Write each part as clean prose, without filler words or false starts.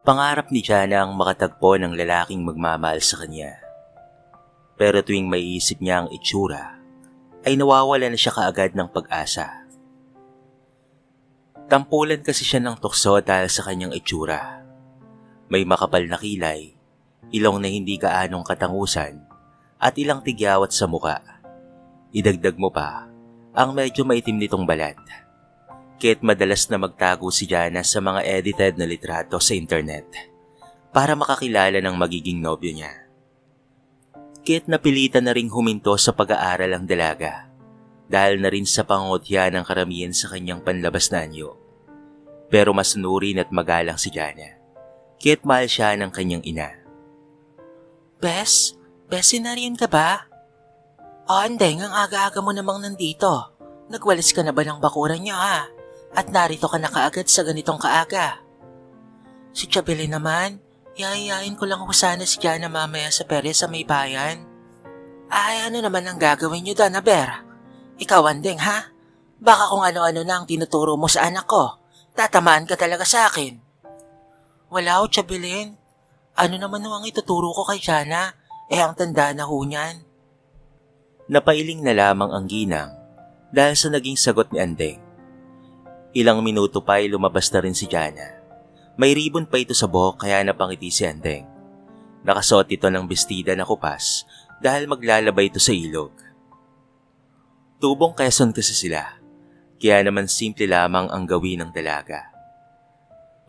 Pangarap ni Jana ang makatagpo ng lalaking magmamahal sa kanya. Pero tuwing maiisip niya ang itsura, ay nawawala na siya kaagad ng pag-asa. Tampulan kasi siya ng tukso dahil sa kanyang itsura. May makapal na kilay, ilong na hindi gaanong katangusan, at ilang tigyawat sa muka. Idagdag mo pa ang medyo maitim nitong balat. Kaya't madalas na magtago si Jana sa mga edited na litrato sa internet para makakilala ng magiging nobyo niya. Kaya't napilitan na ring huminto sa pag-aaral ang dalaga dahil na rin sa pangungutya ng karamihan sa kanyang panlabas na anyo. Pero mas nurin at magalang si Jana, kaya't mahal siya ng kanyang ina. Bes, nariyan ka ba? Andeng, ang aga-aga mo namang nandito. Nagwalis ka na ba ng bakuran niyo ha? At narito ka na kaagad sa ganitong kaaga. Si Chabeli naman, yayayain ko lang ako sana si Jana mamaya sa perya sa may bayan. Ay, ano naman ang gagawin niyo doon, Aber? Ikaw, Andeng, ha? Baka kung ano-ano na ang tinuturo mo sa anak ko, tatamaan ka talaga sa akin. Wala ho, Chabelin. Ano naman ang ituturo ko kay Jana? Ang tanda na ho niyan. Napailing na lamang ang ginang dahil sa naging sagot ni Andeng. Ilang minuto pa ay lumabas na rin si Jana. May ribbon pa ito sa buhok kaya napangiti si Andeng. Nakasuot ito ng bestida na kupas dahil maglalaba ito sa ilog. Tubong Quezon kasi sila, kaya naman simple lamang ang gawin ng dalaga.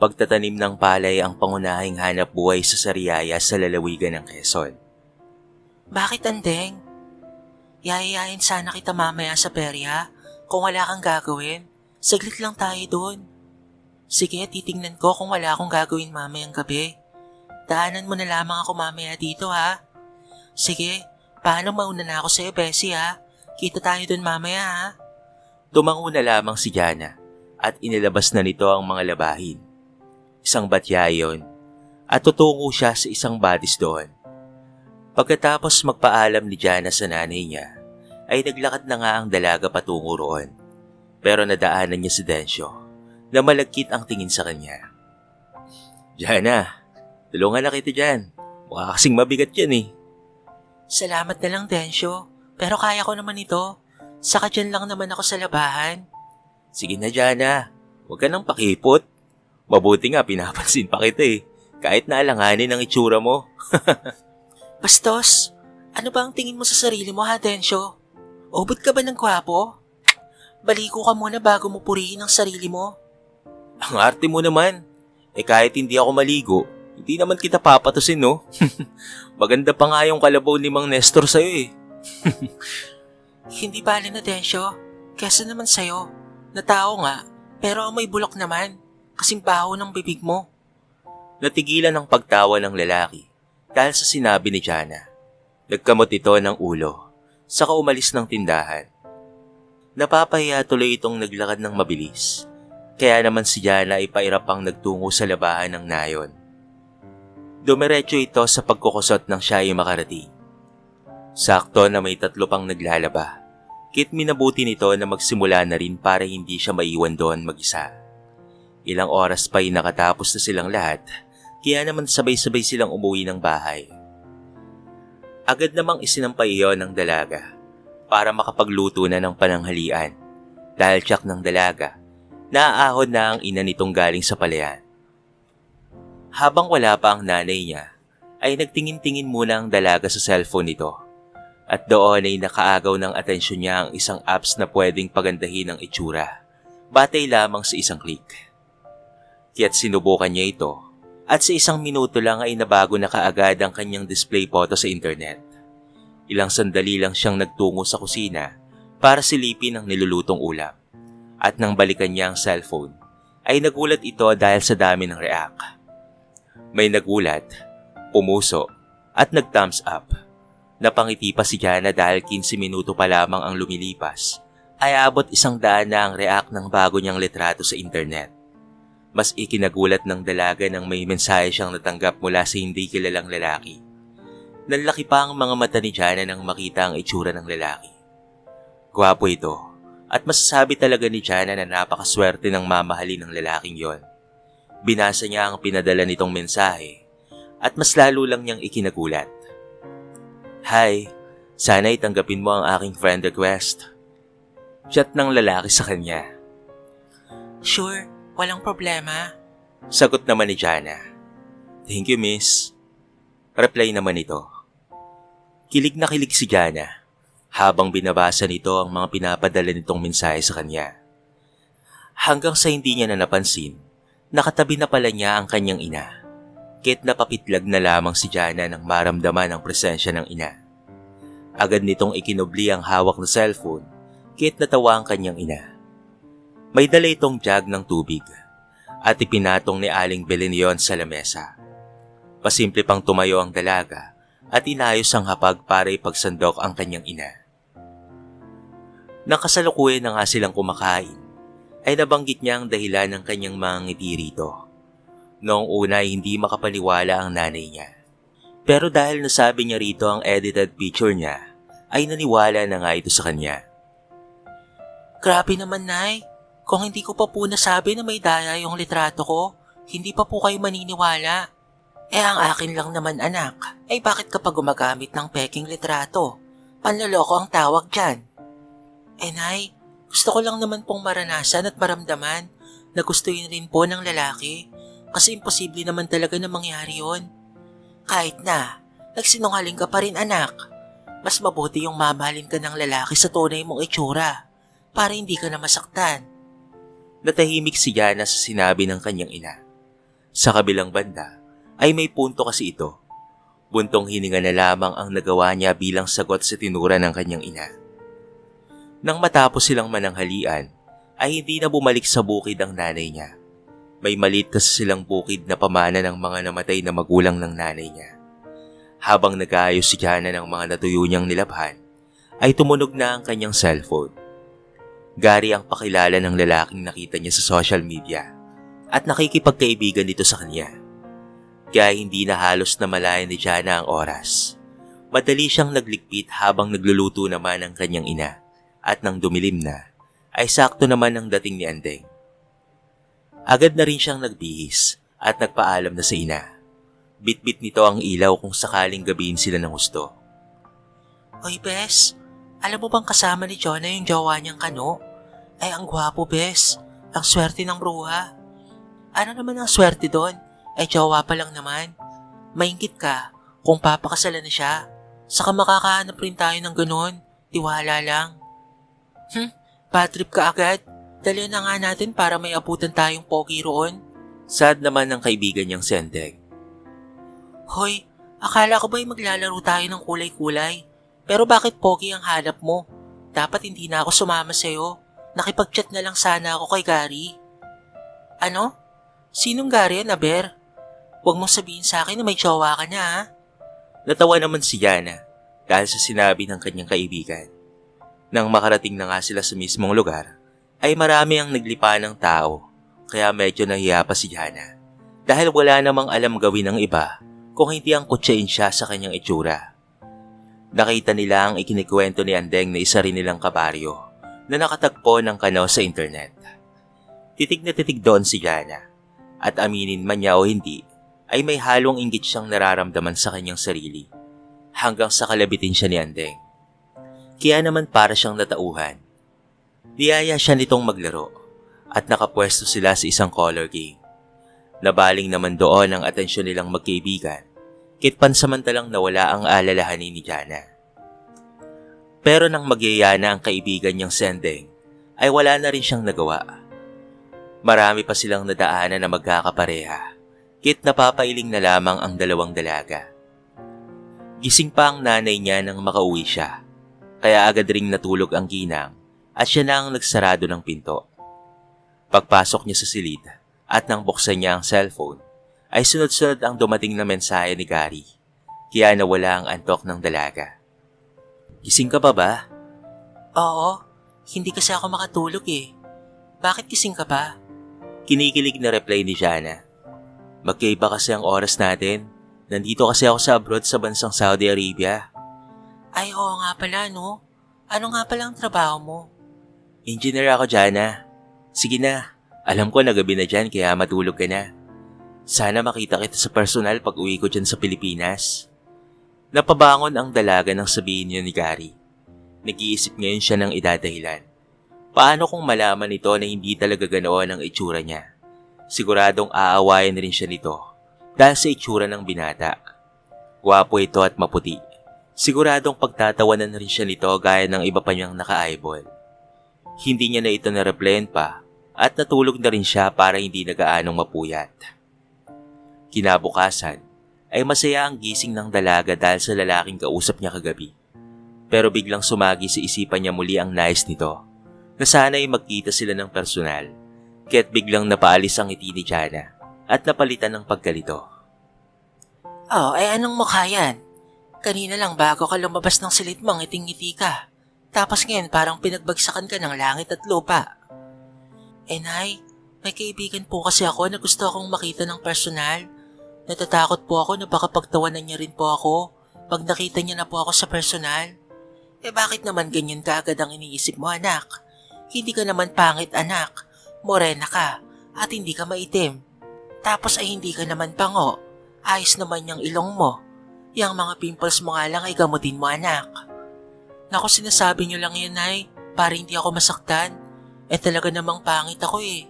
Pagtatanim ng palay ang pangunahing hanap buhay sa Sariaya sa lalawigan ng Quezon. Bakit, Andeng? Yayayain sana kita mamaya sa perya kung wala kang gagawin. Saglit lang tayo doon. Sige, titingnan ko kung wala akong gagawin mamayang gabi. Daanan mo na lamang ako mamaya dito ha. Sige, paano mauna na ako sa'yo, Bessie ha? Kita tayo doon mamaya ha. Tumango na lamang si Jana at inilabas na nito ang mga labahin. Isang batya yon at tutungo siya sa isang badis doon. Pagkatapos magpaalam ni Jana sa nanay niya, ay naglakad na nga ang dalaga patungo roon. Pero nadaanan niya si Densyo na malagkit ang tingin sa kanya. Jana, tulungan na kita dyan. Mukha kasing mabigat yan eh. Salamat na lang, Densyo. Pero kaya ko naman ito. Saka dyan lang naman ako sa labahan. Sige na, Jana. Huwag ka nang pakipot. Mabuti nga pinapansin pa kita eh. Kahit naalanganin ang itsura mo. Bastos, ano ba ang tingin mo sa sarili mo ha, Densyo? Ubod ka ba ng gwapo? Baligo ka muna bago mo purihin ang sarili mo. Ang arte mo naman. Kahit hindi ako maligo, hindi naman kita papatusin no? Maganda pa nga yung kalabaw ni Mang Nestor sa'yo eh. Hindi bali na, Densyo. Kesa naman sa'yo. Natao nga, pero amoy bulok naman. Kasing baho ng bibig mo. Natigilan ang pagtawa ng lalaki dahil sa sinabi ni Jana. Nagkamot ito ng ulo, saka umalis ng tindahan. Napapahiya tuloy itong naglakad ng mabilis, kaya naman si Jana ay pairapang nagtungo sa labahan ng nayon. Dumiretso ito sa pagkukusot ng siya ay makarating. Sakto na may 3 pang naglalaba, kit minabuti nito na magsimula na rin para hindi siya maiwan doon mag-isa. Ilang oras pa ay nakatapos na silang lahat, kaya naman sabay-sabay silang umuwi ng bahay. Agad namang isinampay iyon ng dalaga para makapagluto na ng pananghalian dahil tiyak ng dalaga, naaahon na ang ina nitong galing sa palayan. Habang wala pa ang nanay niya, ay nagtingin-tingin muna ang dalaga sa cellphone nito at doon ay nakaagaw ng atensyon niya ang isang apps na pwedeng pagandahin ang itsura, batay lamang sa isang click. Kaya't sinubukan niya ito at sa 1 minuto lang ay nabago na kaagad ang kanyang display photo sa internet. Ilang sandali lang siyang nagtungo sa kusina para silipin ang nilulutong ulam. At nang balikan niya ang cellphone, ay nagulat ito dahil sa dami ng react. May nagulat, pumuso, at nag-thumbs up. Napangiti pa si Jana dahil 15 minuto pa lamang ang lumilipas, ay abot 100 na ang react ng bago niyang litrato sa internet. Mas ikinagulat ng dalaga nang may mensahe siyang natanggap mula sa hindi kilalang lalaki. Nanlaki pa ang mga mata ni Jana nang makita ang itsura ng lalaki. Gwapo ito, at masasabi talaga ni Jana na napakaswerte ng mamahalin ng lalaking yon. Binasa niya ang pinadala nitong mensahe at mas lalo lang niyang ikinagulat. Hi, sana'y tanggapin mo ang aking friend request. Chat ng lalaki sa kanya. Sure, walang problema. Sagot naman ni Jana. Thank you, miss. Reply naman ito. Kilig na kilig si Jana habang binabasa nito ang mga pinapadala nitong mensahe sa kanya. Hanggang sa hindi niya na napansin, nakatabi na pala niya ang kanyang ina. Kahit napapitlag na lamang si Jana nang maramdaman ang presensya ng ina. Agad nitong ikinubli ang hawak na cellphone kahit natawa ang kanyang ina. May dala itong jug ng tubig at ipinatong ni Aling Belen yon sa lamesa. Pasimple pang tumayo ang dalaga at inayos ang hapag para ipagsandok ang kanyang ina. Nang kasalukuyan na nga silang kumakain, ay nabanggit niya ang dahilan ng kanyang mga ngiti rito. Noong una ay hindi makapaniwala ang nanay niya. Pero dahil nasabi niya rito ang edited picture niya, ay naniwala na nga ito sa kanya. Grabe naman, Nay. Kung hindi ko pa po nasabi na may daya yung litrato ko, hindi pa po kayo maniniwala. Ang akin lang naman, anak, ay bakit kapag gumagamit ng peking litrato? Panloloko ang tawag dyan. Nay, gusto ko lang naman pong maranasan at maramdaman na gustuin rin po ng lalaki kasi imposible naman talaga na mangyari yon. Kahit na, nagsinungaling ka pa rin, anak. Mas mabuti yung mamahalin ka ng lalaki sa tunay mong itsura para hindi ka na masaktan. Natahimik si Jana sa sinabi ng kanyang ina. Sa kabilang banda, ay may punto kasi ito. Buntong hininga na lamang ang nagawa niya bilang sagot sa tinura ng kanyang ina. Nang matapos silang mananghalian, ay hindi na bumalik sa bukid ang nanay niya. May maliit kasi silang bukid na pamana ng mga namatay na magulang ng nanay niya. Habang nag-aayos si Jana ng mga natuyo niyang nilabhan, ay tumunog na ang kanyang cellphone. Gary ang pakilala ng lalaking nakita niya sa social media at nakikipagkaibigan dito sa kanya. Kaya hindi na halos na malayan ni Jana ang oras. Madali siyang nagligpit habang nagluluto naman ang kanyang ina at nang dumilim na ay sakto naman ang dating ni Andeng. Agad na rin siyang nagbihis at nagpaalam na sa ina. Bitbit nito ang ilaw kung sakaling gabihin sila ng husto. Hoy, Bes, alam mo bang kasama ni Jonah yung jowa niyang Kano? Ay, ang gwapo, Bes. Ang swerte ng bruha. Ano naman ang swerte doon? Ay, jowa pa lang naman. Maingit ka kung papakasalan na siya. Saka makakahanap rin tayo ng ganun. Tiwala lang. Bad trip ka agad. Dali na nga natin para may abutan tayong pogi roon. Sad naman ng kaibigan niyang si Andeng. Hoy, akala ko ba'y maglalaro tayo ng kulay-kulay? Pero bakit pogi ang hanap mo? Dapat hindi na ako sumama sa'yo. Nakipag-chat na lang sana ako kay Gary. Ano? Sinong Gary, Aber? Huwag mong sabihin sa akin na may jowa ka na, ha? Natawa naman si Jana dahil sa sinabi ng kanyang kaibigan. Nang makarating na nga sila sa mismong lugar, ay marami ang naglipa ng tao kaya medyo nahiya pa si Jana dahil wala namang alam gawin ng iba kung hindi ang kutsain siya sa kanyang itsura. Nakita nila ang ikinikwento ni Andeng na isa rin nilang kabaryo na nakatagpo ng Kano sa internet. Titig na titig doon si Jana at aminin man niya o hindi ay may halong inggit siyang nararamdaman sa kanyang sarili hanggang sa kalabitin siya ni Andeng. Kaya naman para siyang natauhan. Niyaya siya nitong maglaro at nakapwesto sila sa isang color game. Nabaling naman doon ang atensyon nilang magkaibigan kahit pansamantalang nawala ang alalahanin ni Jana. Pero nang magyayana ang kaibigan niyang Sendeng, ay wala na rin siyang nagawa. Marami pa silang nadaanan na magkakapareha, kahit napapailing na lamang ang dalawang dalaga. Gising pa ang nanay niya nang makauwi siya, kaya agad ring natulog ang ginang at siya na ang nagsarado ng pinto. Pagpasok niya sa silid at nang buksan niya ang cellphone, ay sunod-sunod ang dumating na mensahe ni Gary, kaya nawala ang antok ng dalaga. Gising ka pa ba? Oo, hindi kasi ako makatulog eh. Bakit gising ka pa? Kinikilig na reply ni Jana. Magkaiba kasi ang oras natin. Nandito kasi ako sa abroad sa bansang Saudi Arabia. Ay, oo nga pala, no? Ano nga pala ang trabaho mo? Engineer ako, Jana. Sige na, alam ko na gabi na dyan kaya matulog ka na. Sana makita kita sa personal pag uwi ko dyan sa Pilipinas. Napabangon ang dalaga nang sabihin niya ni Gary. Nag-iisip ngayon siya ng idadahilan. Paano kung malaman nito na hindi talaga ganoon ang itsura niya? Siguradong aawayan rin siya nito dahil sa itsura ng binata. Gwapo ito at maputi. Siguradong pagtatawanan rin siya nito gaya ng iba pa niyang naka-eyeball. Hindi niya na ito na-replyan pa at natulog na rin siya para hindi nagaanong mapuyat. Kinabukasan ay masaya ang gising ng dalaga dahil sa lalaking kausap niya kagabi. Pero biglang sumagi sa isipan niya muli ang nais nito na sana ay magkita sila ng personal, kaya't biglang napaalis ang ngiti ni Jana at napalitan ng pagkalito. Oh, ay anong mukha yan? Kanina lang bago ka lumabas ng silid mo, ngiting-ngiti ka. Tapos ngayon parang pinagbagsakan ka ng langit at lupa. Nay, may kaibigan po kasi ako na gusto akong makita ng personal. Natatakot po ako na baka pagtawanan niya rin po ako pag nakita niya na po ako sa personal. Bakit naman ganyan ka agad ang iniisip mo, anak? Hindi ka naman pangit, anak. Morena ka at hindi ka maitim. Tapos ay hindi ka naman pango. Ayos naman yung ilong mo. Yang mga pimples mo nga lang ay gamutin mo, anak. Naku, sinasabi niyo lang yan, Nay, para hindi ako masaktan. Talaga namang pangit ako eh.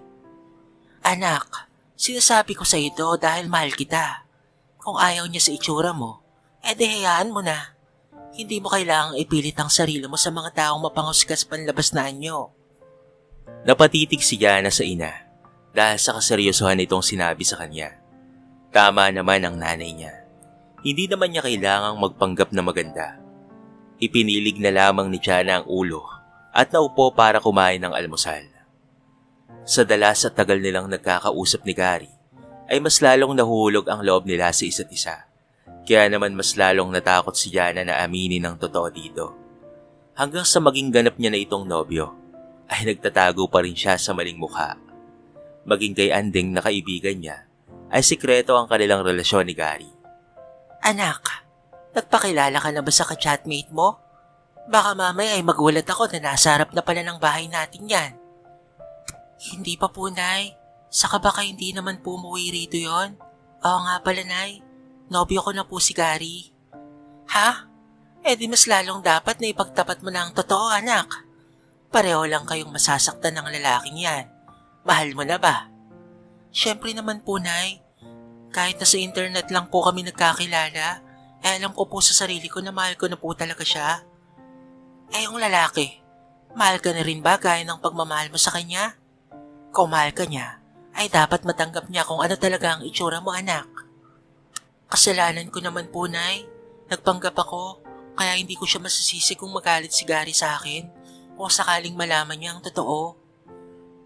Anak, sinasabi ko sa ito dahil mahal kita. Kung ayaw niya sa itsura mo, hayaan mo na. Hindi mo kailangang ipilit ang sarili mo sa mga taong mapangusgas panlabas na anyo. Napatitig si Jana sa ina dahil sa kaseryosohan nitong sinabi sa kanya. Tama naman ang nanay niya. Hindi naman niya kailangang magpanggap na maganda. Ipinilig na lamang ni Jana ang ulo at naupo para kumain ng almusal. Sa dalas at tagal nilang nagkakausap ni Gary, ay mas lalong nahuhulog ang loob nila sa isa't isa. Kaya naman mas lalong natakot si Jana na aminin ang totoo dito. Hanggang sa maging ganap niya na itong nobyo, ay nagtatago pa rin siya sa maling mukha. Maging kay Anding na kaibigan niya, ay sikreto ang kanilang relasyon ni Gary. Anak, nagpakilala ka na ba sa ka-chatmate mo? Baka mamaya ay magulat ako na nasa harap na pala ng bahay natin yan. Hindi pa po, Nay. Saka baka hindi naman po umuwi rito yon. Oo nga pala, Nay. Nobyo ko na po si Gary. Ha? Di mas lalong dapat na ipagtapat mo na ang totoo, anak. Pareho lang kayong masasaktan ng lalaking yan. Mahal mo na ba? Siyempre naman po, Nay. Kahit na sa internet lang po kami nagkakilala, alam ko po sa sarili ko na mahal ko na po talaga siya. Yung lalaki, mahal ka na rin ba gaya ng pagmamahal mo sa kanya? Kung mahal ka niya, ay dapat matanggap niya kung ano talaga ang itsura mo, anak. Kasalanan ko naman po, Nay. Nagpanggap ako, kaya hindi ko siya masisisi kung magalit si Gary sa akin o sakaling malaman niya ang totoo.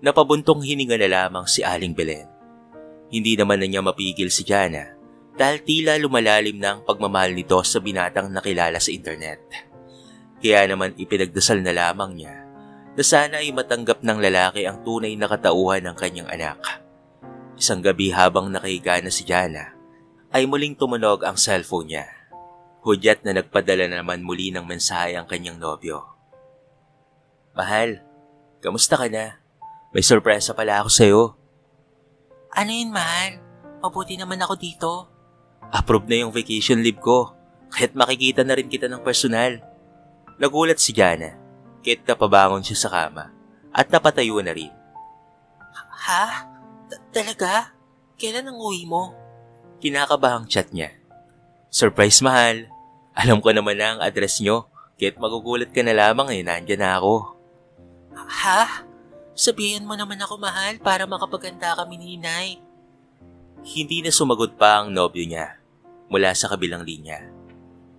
Napabuntong hininga na lamang si Aling Belen. Hindi naman na niya mapigil si Jana dahil tila lumalalim na ang pagmamahal nito sa binatang nakilala sa internet. Kaya naman ipinagdasal na lamang niya na sana ay matanggap ng lalaki ang tunay na katauhan ng kanyang anak. Isang gabi habang nakahiga na si Jana, ay muling tumunog ang cellphone niya. Hudyat na nagpadala na naman muli ng mensahe ang kanyang nobyo. Mahal, kamusta ka na? May sorpresa pala ako sa'yo. Ano yun, mahal? Mabuti naman ako dito. Approve na yung vacation leave ko, kaya't makikita na rin kita ng personal. Nagulat si Jana, kaya't napabangon siya sa kama at napatayo na rin. Ha? Talaga? Kailan ang uwi mo? Kinakabahang chat niya. Surprise, mahal. Alam ko naman na ang address nyo, kaya't magugulat ka na lamang nandyan na ako. Ha? Sabihin mo naman ako, mahal, para makapaganda kami ni Nay. Hindi na sumagot pa ang nobyo niya mula sa kabilang linya.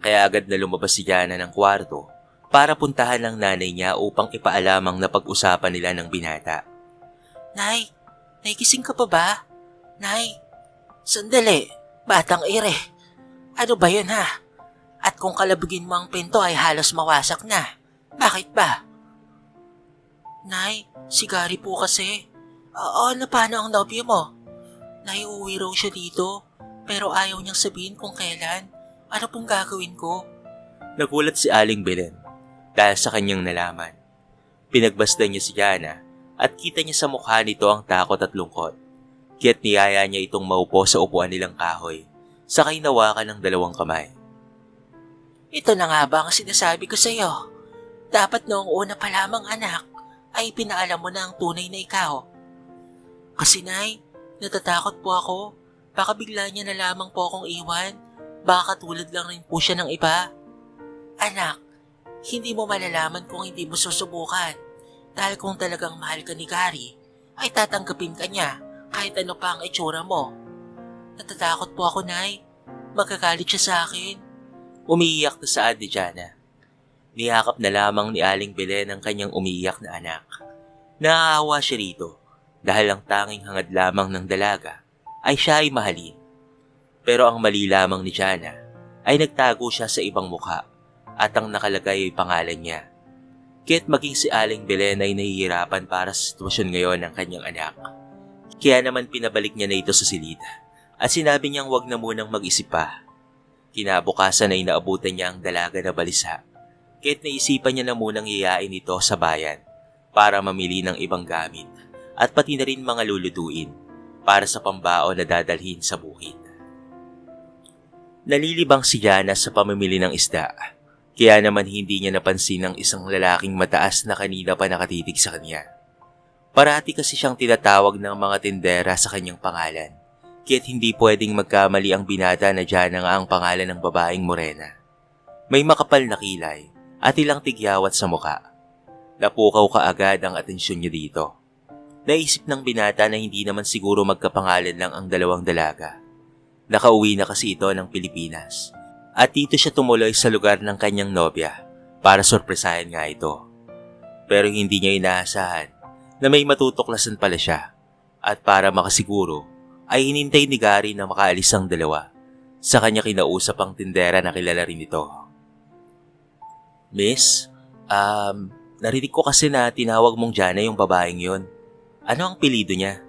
Kaya agad na lumabas si Jana ng kwarto para puntahan ng nanay niya upang ipaalamang napag-usapan nila ng binata. Nay, gising ka pa ba? Nay, sandali, batang ire. Ano ba yun, ha? At kung kalabugin mo ang pinto ay halos mawasak na. Bakit ba? Nay, si Gary po kasi. Na paano ang nobyo mo? Nay, uuwi raw siya dito, pero ayaw niyang sabihin kung kailan. Ano pong gagawin ko? Nagulat si Aling Belen dahil sa kanyang nalaman. Pinagbasdan niya si Jana at kita niya sa mukha nito ang takot at lungkot. Kaya't niyaya niya itong maupo sa upuan nilang kahoy, sakay nawakan ng 2 kamay. Ito na nga ba ang sinasabi ko sa'yo? Dapat noong una pa lamang anak, ay pinaalam mo na ang tunay na ikaw. Kasi nay, natatakot po ako. Baka bigla niya na lamang po akong iwan. Baka tulad lang rin po siya ng iba. Anak, hindi mo malalaman kung hindi mo susubukan. Dahil kung talagang mahal ka ni Gary, ay tatanggapin ka niya kahit ano pa ang itsura mo. Natatakot po ako, nay. Magkagalit siya sa akin. Umiiyak na saad ni Jana. Niyakap na lamang ni Aling Belen ang kanyang umiiyak na anak. Naaawa siya rito dahil ang tanging hangad lamang ng dalaga ay siya ay mahalin. Pero ang mali lamang ni Jana ay nagtago siya sa ibang mukha at ang nakalagay ay pangalan niya. Kaya't maging si Aling Belen ay nahihirapan para sa sitwasyon ngayon ng kanyang anak. Kaya naman pinabalik niya na ito sa silid at sinabi niyang wag na munang mag-isip pa. Kinabukasan ay inaabutan niya ang dalaga na balisa, kaya't naisipan niya na munang yayain ito sa bayan para mamili ng ibang gamit at pati na rin mga lulutuin para sa pambao na dadalhin sa bukid. Nalilibang si Jana sa pamimili ng isda, kaya naman hindi niya napansin ang isang lalaking mataas na kanina pa nakatitig sa kanya. Parati kasi siyang tinatawag ng mga tindera sa kanyang pangalan. Kaya't hindi pwedeng magkamali ang binata na Jana nga ang pangalan ng babaeng morena. May makapal na kilay at ilang tigyawat sa muka. Napukaw kaagad ang atensyon niya dito. Naisip ng binata na hindi naman siguro magkapangalan lang ang 2 dalaga. Nakauwi na kasi ito ng Pilipinas at dito siya tumuloy sa lugar ng kanyang nobya para sorpresahin nga ito. Pero hindi niya inaasahan na may matutuklasan pala siya at para makasiguro ay hinintay ni Gary na makaalis ang 2. Sa kanya kinausap ang tindera na kilala rin ito. Miss, narinig ko kasi na tinawag mong Jana yung babaeng yon. Ano ang apelyido niya?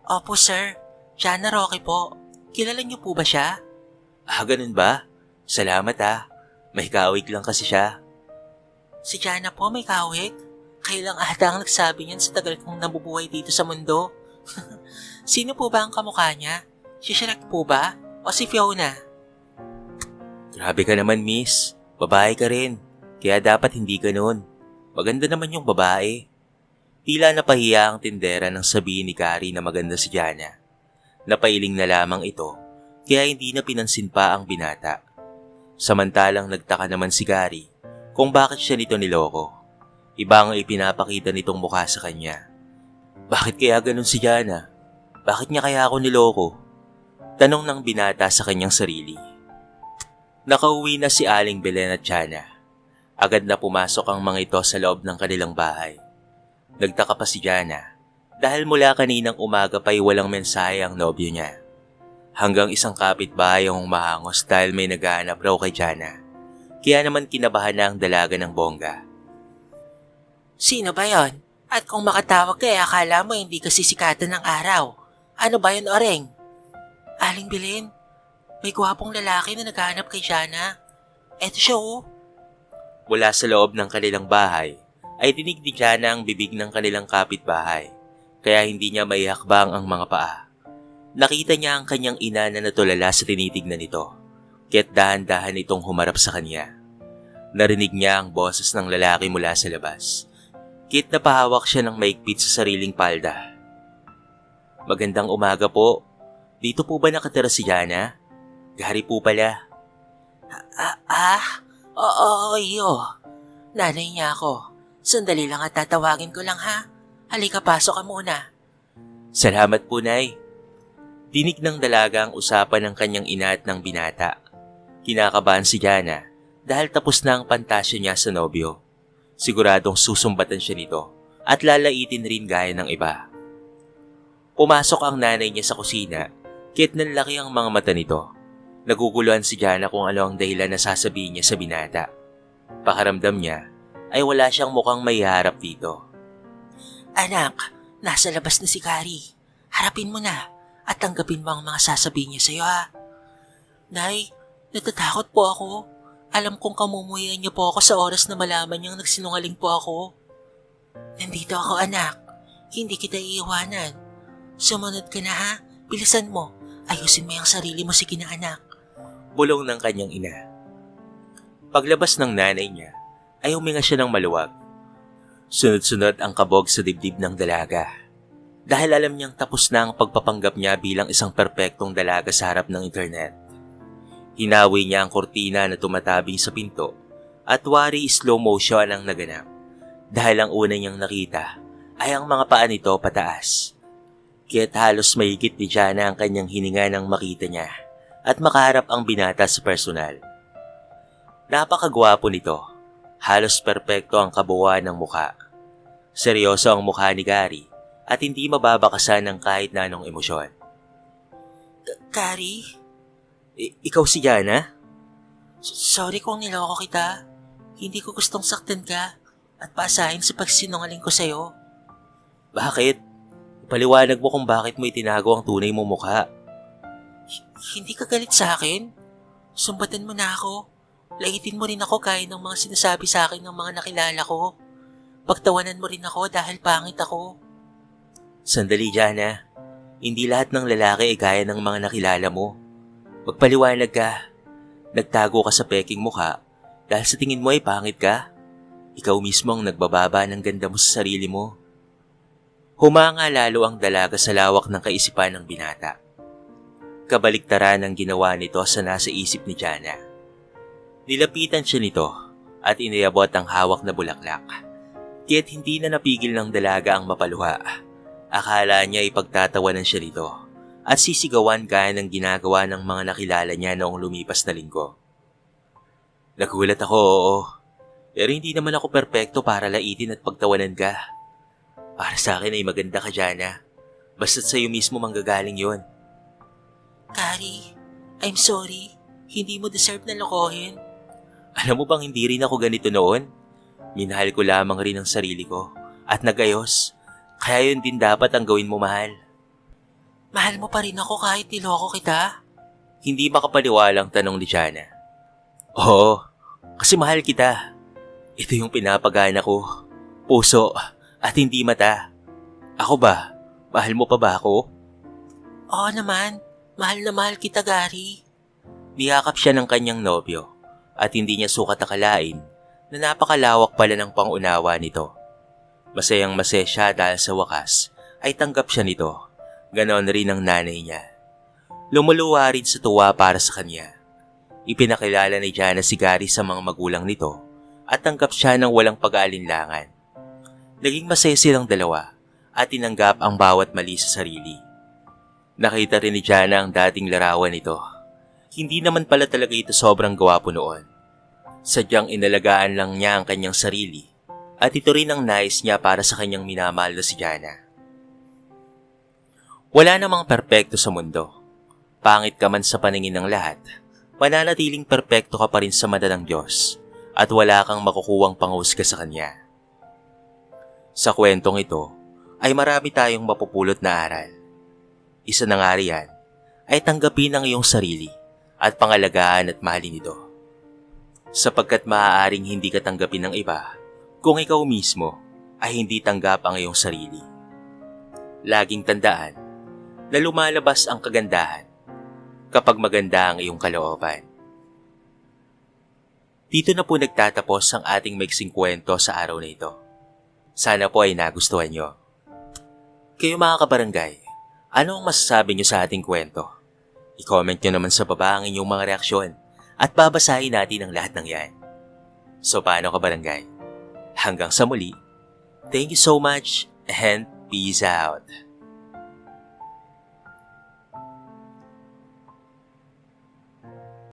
Opo sir, Jana Roque po. Kilala niyo po ba siya? Ganun ba? Salamat May kawig lang kasi siya. Si Jana po may kawig? Kailang ata ang nagsabi niyan sa tagal kong nabubuhay dito sa mundo. Sino po ba ang kamukha niya? Si Shrek po ba? O si Fiona? Grabe ka naman, miss. Babae ka rin. Kaya dapat hindi ganun. Maganda naman yung babae. Tila napahiya ang tindera nang sabihin ni Gary na maganda si Jana. Napailing na lamang ito, kaya hindi na pinansin pa ang binata. Samantalang nagtaka naman si Gary kung bakit siya nito niloko. Iba ang ipinapakita nitong mukha sa kanya. Bakit kaya ganun si Jana? Bakit niya kaya ako niloko? Tanong ng binata sa kanyang sarili. Nakauwi na si Aling Belen at Jana. Agad na pumasok ang mga ito sa loob ng kanilang bahay. Nagtaka pa si Jana dahil mula kaninang umaga pa'y walang mensahe ang nobyo niya. Hanggang isang kapitbahay ang humahangos dahil may naghahanap raw kay Jana. Kaya naman kinabahan na ang dalaga ng bongga. Sino ba yon? At kung makatawag kaya akala mo hindi ka sisikatan ng araw. Ano ba yun, Oreng? Aling Belen, may gwapong lalaki na naghahanap kay Jana. Eto siya Mula sa loob ng kanilang bahay ay dinig ni Jana ang bibig ng kanilang kapitbahay, kaya hindi niya maihakbang ang mga paa. Nakita niya ang kanyang ina na natulala sa tinitignan nito, kaya't dahan-dahan itong humarap sa kanya. Narinig niya ang boses ng lalaki mula sa labas, kaya't napahawak siya ng maigpit sa sariling palda. Magandang umaga po. Dito po ba nakatira si Jana? Gary po pala. Oo, iyo. Nanay niya ako. Sandali lang at tatawagin ko lang ha. Halika, pasok ka muna. Salamat po, Nay. Dinig ng dalaga ang usapan ng kanyang ina at ng binata. Kinakabahan si Jana dahil tapos na ang pantasya niya sa nobyo. Siguradong susumbatan siya nito at lalaitin rin gaya ng iba. Pumasok ang nanay niya sa kusina, kaya't nanlaki ang mga mata nito. Naguguluhan si Jana kung ano ang dahilan na sasabihin niya sa binata. Pakaramdam niya ay wala siyang mukhang may harap dito. Anak, nasa labas na si Gary. Harapin mo na at tanggapin mo ang mga sasabihin niya sa'yo ha. Nay, natatakot po ako. Alam kong kamumuhian niyo po ako sa oras na malaman niyang nagsinungaling po ako. Nandito ako anak. Hindi kita iiwanan. Sumunod ka na ha. Bilisan mo. Ayusin mo yung sarili mo, sige na anak. Bulong ng kanyang ina. Paglabas ng nanay niya, ay huminga siya ng maluwag. Sunod-sunod ang kabog sa dibdib ng dalaga. Dahil alam niyang tapos na ang pagpapanggap niya bilang isang perpektong dalaga sa harap ng internet. Hinawi niya ang kortina na tumatabing sa pinto at wari slow motion ang naganap. Dahil ang una niyang nakita ay ang mga paa nito pataas. Kaya't halos mahigit ni Jana ang kanyang hininga nang makita niya at makaharap ang binata sa personal. Napakagwapo nito. Halos perpekto ang kabuuan ng mukha. Seryoso ang mukha ni Gary at hindi mababakasan ng kahit na anong emosyon. Gary? Ikaw si Jana? Sorry kung niloko kita. Hindi ko gustong saktan ka at paasahin sa pagsinungaling ko sa'yo. Bakit? Paliwanag mo kung bakit mo itinago ang tunay mong mukha. Hindi ka galit sa akin? Sumbatan mo na ako. Laitin mo rin ako gaya ng mga sinasabi sa akin ng mga nakilala ko. Pagtawanan mo rin ako dahil pangit ako. Sandali, Jana. Hindi lahat ng lalaki ay gaya ng mga nakilala mo. Magpaliwanag ka. Nagtago ka sa peking mukha dahil sa tingin mo ay pangit ka. Ikaw mismo ang nagbababa ng ganda mo sa sarili mo. Humanga lalo ang dalaga sa lawak ng kaisipan ng binata. Kabaliktaran ang ginawa nito sa nasa isip ni Jana. Nilapitan siya nito at inayabot ang hawak na bulaklak. Kaya't hindi na napigil ng dalaga ang mapaluha. Akala niya ipagtatawanan siya nito at sisigawan gaya ng ginagawa ng mga nakilala niya noong lumipas na linggo. Nagulat ako, oo. Pero hindi naman ako perpekto para laitin at pagtawanan ka. Para sa akin ay maganda ka, Jana. Basta't sa'yo mismo manggagaling yon. Gary, I'm sorry. Hindi mo deserve na lokohin. Alam mo bang hindi rin ako ganito noon? Minahal ko lamang rin ang sarili ko at nagayos. Kaya yun din dapat ang gawin mo, mahal. Mahal mo pa rin ako kahit niloko kita? Hindi makapaniwalang tanong ni Jana. Oo, kasi mahal kita. Ito yung pinapagana ko. Puso at hindi mata. Ako ba? Mahal mo pa ba ako? Oo naman. Mahal na mahal kita, Gary. Niyakap siya ng kanyang nobyo at hindi niya sukat akalain na napakalawak pala ng pangunawa nito. Masayang masaya siya dahil sa wakas ay tanggap siya nito. Ganon rin ang nanay niya. Lumuluwa rin sa tuwa para sa kanya. Ipinakilala ni Jana si Gary sa mga magulang nito at tanggap siya ng walang pag-aalinlangan. Naging masaya silang dalawa at tinanggap ang bawat mali sa sarili. Nakita rin ni Jana ang dating larawan nito. Hindi naman pala talaga ito sobrang gwapo noon. Sadyang inalagaan lang niya ang kanyang sarili at ito rin ang nais niya para sa kanyang minamahal na si Jana. Wala namang perpekto sa mundo. Pangit ka man sa paningin ng lahat, mananatiling perpekto ka pa rin sa mata ng Diyos at wala kang makukuwang panghusga sa Kanya. Sa kwentong ito ay marami tayong mapupulot na aral. Isa na nga riyan ay tanggapin ang iyong sarili at pangalagaan at mahalin ito. Sapagkat maaaring hindi ka tanggapin ng iba kung ikaw mismo ay hindi tanggap ang iyong sarili. Laging tandaan na lumalabas ang kagandahan kapag maganda ang iyong kalooban. Dito na po nagtatapos ang ating maiksing kwento sa araw na ito. Sana po ay nagustuhan nyo. Kayo mga kabarangay, ano ang masasabi nyo sa ating kwento? I-comment nyo naman sa baba ang inyong mga reaksyon at babasahin natin ang lahat ng yan. So paano kabarangay? Hanggang sa muli, thank you so much and peace out.